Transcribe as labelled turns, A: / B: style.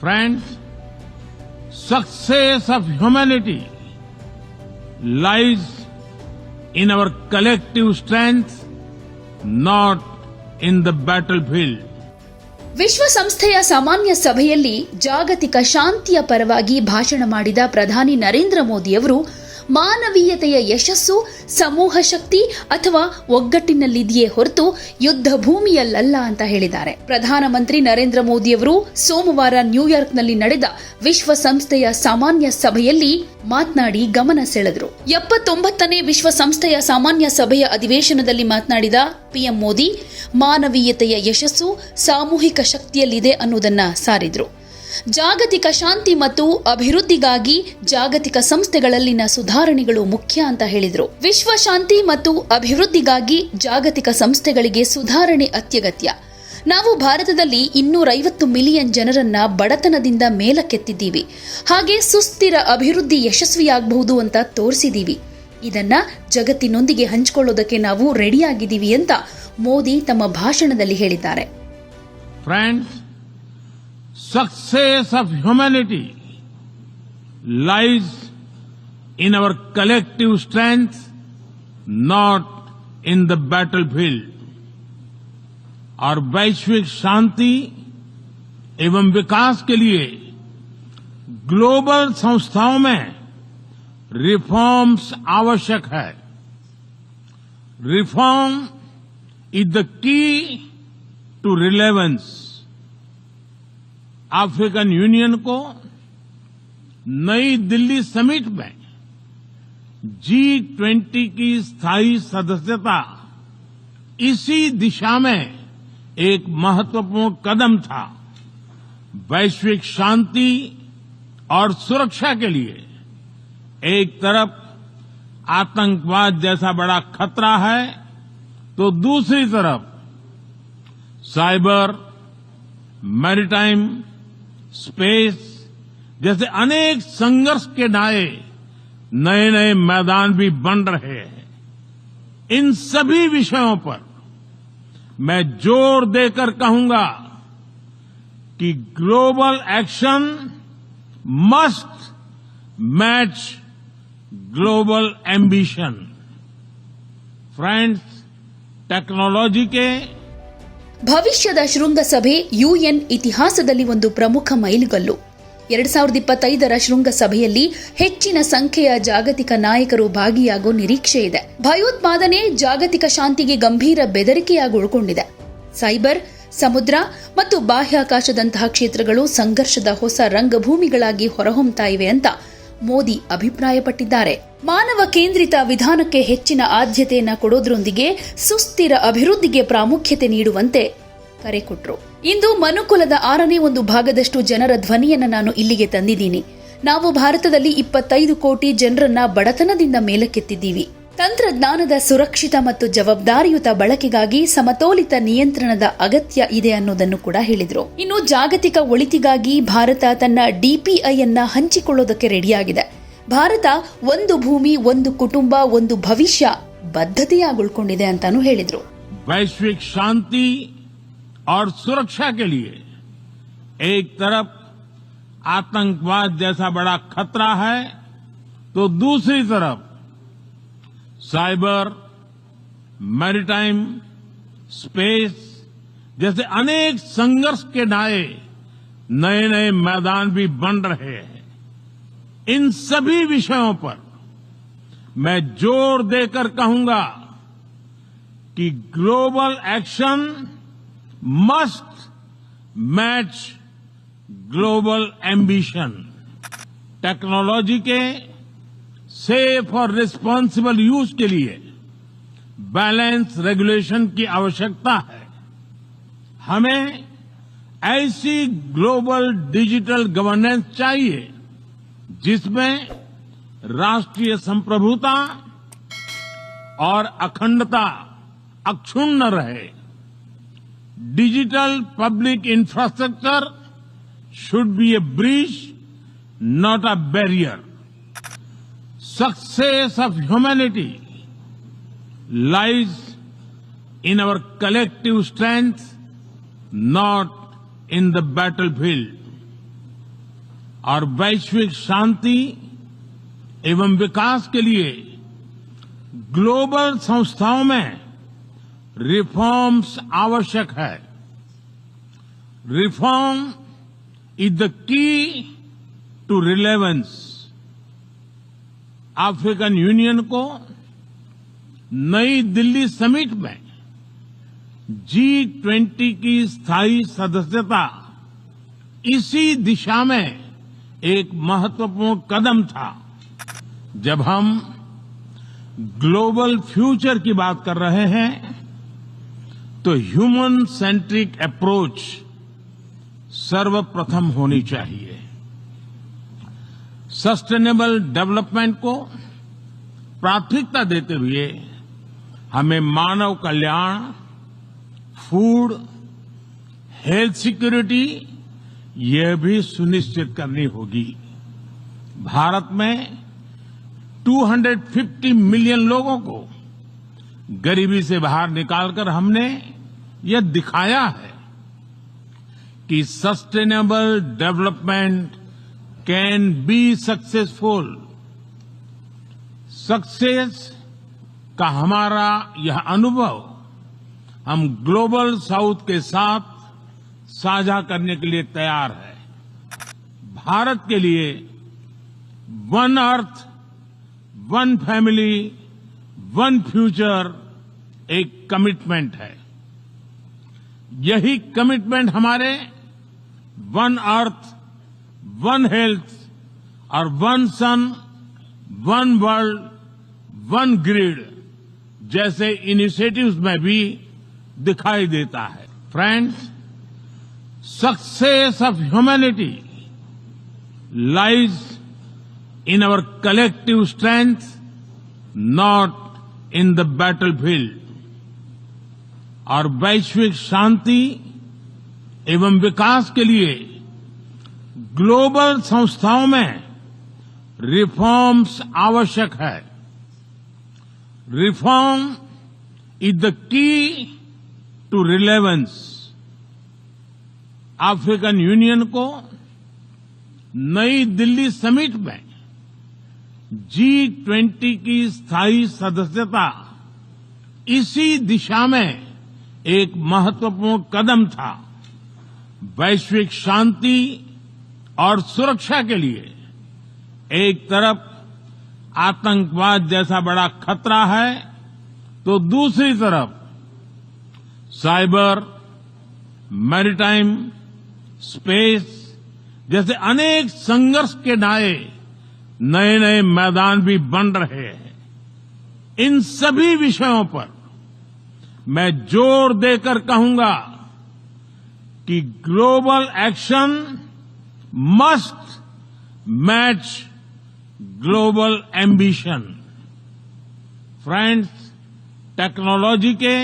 A: Friends, success of humanity lies in our collective strength, not in the battlefield.
B: ವಿಶ್ವಸಂಸ್ಥೆಯ ಸಾಮಾನ್ಯ ಸಭೆಯಲ್ಲಿ ಜಾಗತಿಕ ಶಾಂತಿಯ ಪರವಾಗಿ ಭಾಷಣ ಮಾಡಿದ ಪ್ರಧಾನಿ ನರೇಂದ್ರ ಮೋದಿಯವರು ಮಾನವೀಯತೆಯ ಯಶಸ್ಸು ಸಮೂಹ ಶಕ್ತಿ ಅಥವಾ ಒಗ್ಗಟ್ಟಿನಲ್ಲಿದೆಯೇ ಹೊರತು ಯುದ್ಧ ಭೂಮಿಯಲ್ಲ ಅಂತ ಹೇಳಿದ್ದಾರೆ. ಪ್ರಧಾನಮಂತ್ರಿ ನರೇಂದ್ರ ಮೋದಿಯವರು ಸೋಮವಾರ ನ್ಯೂಯಾರ್ಕ್ನಲ್ಲಿ ನಡೆದ ವಿಶ್ವಸಂಸ್ಥೆಯ ಸಾಮಾನ್ಯ ಸಭೆಯಲ್ಲಿ ಮಾತನಾಡಿ ಗಮನ ಸೆಳೆದರು. 79ನೇ ವಿಶ್ವಸಂಸ್ಥೆಯ ಸಾಮಾನ್ಯ ಸಭೆಯ ಅಧಿವೇಶನದಲ್ಲಿ ಮಾತನಾಡಿದ ಪಿಎಂ ಮೋದಿ ಮಾನವೀಯತೆಯ ಯಶಸ್ಸು ಸಾಮೂಹಿಕ ಶಕ್ತಿಯಲ್ಲಿದೆ ಅನ್ನುವುದನ್ನ ಸಾರಿದ್ರು. ಜಾಗತಿಕ ಶಾಂತಿ ಮತ್ತು ಅಭಿವೃದ್ಧಿಗಾಗಿ ಜಾಗತಿಕ ಸಂಸ್ಥೆಗಳಲ್ಲಿನ ಸುಧಾರಣೆಗಳು ಮುಖ್ಯ ಅಂತ ಹೇಳಿದ್ರು. ವಿಶ್ವ ಶಾಂತಿ ಮತ್ತು ಅಭಿವೃದ್ಧಿಗಾಗಿ ಜಾಗತಿಕ ಸಂಸ್ಥೆಗಳಿಗೆ ಸುಧಾರಣೆ ಅತ್ಯಗತ್ಯ. ನಾವು ಭಾರತದಲ್ಲಿ 250 ಮಿಲಿಯನ್ ಜನರನ್ನ ಬಡತನದಿಂದ ಮೇಲಕ್ಕೆತ್ತಿದ್ದೀವಿ. ಹಾಗೆ ಸುಸ್ಥಿರ ಅಭಿವೃದ್ಧಿ ಯಶಸ್ವಿಯಾಗಬಹುದು ಅಂತ ತೋರಿಸಿದೀವಿ. ಇದನ್ನ ಜಗತ್ತಿನೊಂದಿಗೆ ಹಂಚಿಕೊಳ್ಳೋದಕ್ಕೆ ನಾವು ರೆಡಿಯಾಗಿದ್ದೀವಿ ಅಂತ ಮೋದಿ ತಮ್ಮ ಭಾಷಣದಲ್ಲಿ ಹೇಳಿದ್ದಾರೆ.
A: Success of humanity lies in our collective strength, not in the battlefield. और वैश्विक शांति एवं विकास के लिए ग्लोबल संस्थाओं में रिफॉर्म्स आवश्यक है. Reform is the key to relevance. African Union को नई दिल्ली समिट में G20 की स्थायी सदस्यता इसी दिशा में एक महत्वपूर्ण कदम था. वैश्विक शांति और सुरक्षा के लिए एक तरफ आतंकवाद जैसा बड़ा खतरा है, तो दूसरी तरफ साइबर, मैरीटाइम, स्पेस जैसे अनेक संघर्ष के नए नए मैदान भी बन रहे हैं. इन सभी विषयों पर मैं जोर देकर कहूंगा कि global action must match global ambition. Friends, technology के
B: ಭವಿಷ್ಯದ ಶೃಂಗಸಭೆ ಯುಎನ್ ಇತಿಹಾಸದಲ್ಲಿ ಒಂದು ಪ್ರಮುಖ ಮೈಲಿಗಲ್ಲು. 2025ರ ಶೃಂಗಸಭೆಯಲ್ಲಿ ಹೆಚ್ಚಿನ ಸಂಖ್ಯೆಯ ಜಾಗತಿಕ ನಾಯಕರು ಭಾಗಿಯಾಗುವ ನಿರೀಕ್ಷೆ ಇದೆ. ಭಯೋತ್ಪಾದನೆ ಜಾಗತಿಕ ಶಾಂತಿಗೆ ಗಂಭೀರ ಬೆದರಿಕೆಯಾಗಿ ಉಳ್ಕೊಂಡಿದೆ. ಸೈಬರ್, ಸಮುದ್ರ ಮತ್ತು ಬಾಹ್ಯಾಕಾಶದಂತಹ ಕ್ಷೇತ್ರಗಳು ಸಂಘರ್ಷದ ಹೊಸ ರಂಗಭೂಮಿಗಳಾಗಿ ಹೊರಹೊಮ್ಮುತ್ತಾ ಇವೆ ಅಂತ ಮೋದಿ ಅಭಿಪ್ರಾಯಪಟ್ಟಿದ್ದಾರೆ. ಮಾನವ ಕೇಂದ್ರಿತ ವಿಧಾನಕ್ಕೆ ಹೆಚ್ಚಿನ ಆದ್ಯತೆಯನ್ನು ಕೊಡೋದ್ರೊಂದಿಗೆ ಸುಸ್ಥಿರ ಅಭಿವೃದ್ಧಿಗೆ ಪ್ರಾಮುಖ್ಯತೆ ನೀಡುವಂತೆ ಕರೆ ಕೊಟ್ಟರು. ಇಂದು ಮನುಕುಲದ 6ನೇ ಒಂದು ಭಾಗದಷ್ಟು ಜನರ ಧ್ವನಿಯನ್ನು ನಾನು ಇಲ್ಲಿಗೆ ತಂದಿದ್ದೀನಿ. ನಾವು ಭಾರತದಲ್ಲಿ 25 ಕೋಟಿ ಜನರನ್ನ ಬಡತನದಿಂದ ಮೇಲಕ್ಕೆತ್ತಿದ್ದೀವಿ. ತಂತ್ರಜ್ಞಾನದ ಸುರಕ್ಷಿತ ಮತ್ತು ಜವಾಬ್ದಾರಿಯುತ ಬಳಕೆಗಾಗಿ ಸಮತೋಲಿತ ನಿಯಂತ್ರಣದ ಅಗತ್ಯ ಇದೆ ಅನ್ನೋದನ್ನು ಕೂಡ ಹೇಳಿದರು. ಇನ್ನು ಜಾಗತಿಕ ಒಳಿತಿಗಾಗಿ ಭಾರತ ತನ್ನ ಡಿಪಿಐಯನ್ನ ಹಂಚಿಕೊಳ್ಳೋದಕ್ಕೆ ರೆಡಿಯಾಗಿದೆ. ಭಾರತ ಒಂದು ಭೂಮಿ, ಒಂದು ಕುಟುಂಬ, ಒಂದು ಭವಿಷ್ಯ ಬದ್ಧತೆಯಾಗಿಳ್ಕೊಂಡಿದೆ ಅಂತಾನೂ ಹೇಳಿದ್ರು.
A: वैश्विक शांति और सुरक्षा के लिए एक तरफ आतंकवाद जैसा बड़ा खतरा है, तो दूसरी तरफ साइबर, मैरीटाइम, स्पेस जैसे अनेक संघर्ष के नए नए मैदान भी बन रहे हैं. इन सभी विषयों पर मैं जोर देकर कहूंगा कि global action must match global ambition. Technology के सेफ और रिस्पॉन्सिबल यूज के लिए बैलेंस रेगुलेशन की आवश्यकता है. हमें ऐसी ग्लोबल डिजिटल गवर्नेंस चाहिए जिसमें राष्ट्रीय संप्रभुता और अखंडता अक्षुण्ण रहे. Digital public infrastructure should be A bridge, not a barrier. Success of humanity lies in our collective strength, not in the battlefield. और वैश्विक शांति एवं विकास के लिए ग्लोबल संस्थाओं में रिफॉर्म्स आवश्यक है। Reform is the key to relevance. African Union को नई दिल्ली समिट में G20 की स्थायी सदस्यता इसी दिशा में एक महत्वपूर्ण कदम था। जब हम ग्लोबल फ्यूचर की बात कर रहे हैं तो ह्यूमन सेंट्रिक अप्रोच सर्वप्रथम होनी चाहिए। सस्टेनेबल डेवलपमेंट को प्राथमिकता देते हुए हमें मानव कल्याण, फूड, हेल्थ सिक्योरिटी यह भी सुनिश्चित करनी होगी। भारत में 250 मिलियन लोगों को गरीबी से बाहर निकालकर हमने यह दिखाया है कि sustainable development can be successful. Success का हमारा यह अनुभव हम ग्लोबल साउथ के साथ साझा करने के लिए तैयार है। भारत के लिए one earth, one family, one future एक कमिटमेंट है। यही कमिटमेंट हमारे वन अर्थ, वन हेल्थ और वन सन, वन वर्ल्ड, वन ग्रिड जैसे इनिशिएटिव्स में भी दिखाई देता है। Friends, success of humanity lies in our collective strength, not in the battlefield। और वैश्विक शांति एवं विकास के लिए ग्लोबल संस्थाओं में रिफॉर्म्स आवश्यक है। Reform is the key to relevance. African Union को नई दिल्ली समिट में G20 की स्थायी सदस्यता इसी दिशा में एक महत्वपूर्ण कदम था। वैश्विक शांति और सुरक्षा के लिए एक तरफ आतंकवाद जैसा बड़ा खतरा है तो दूसरी तरफ साइबर, मैरीटाइम, स्पेस जैसे अनेक संघर्ष के नए नए मैदान भी बन रहे हैं। इन सभी विषयों पर मैं जोर देकर कहूंगा कि global action must match global ambition. Friends, technology के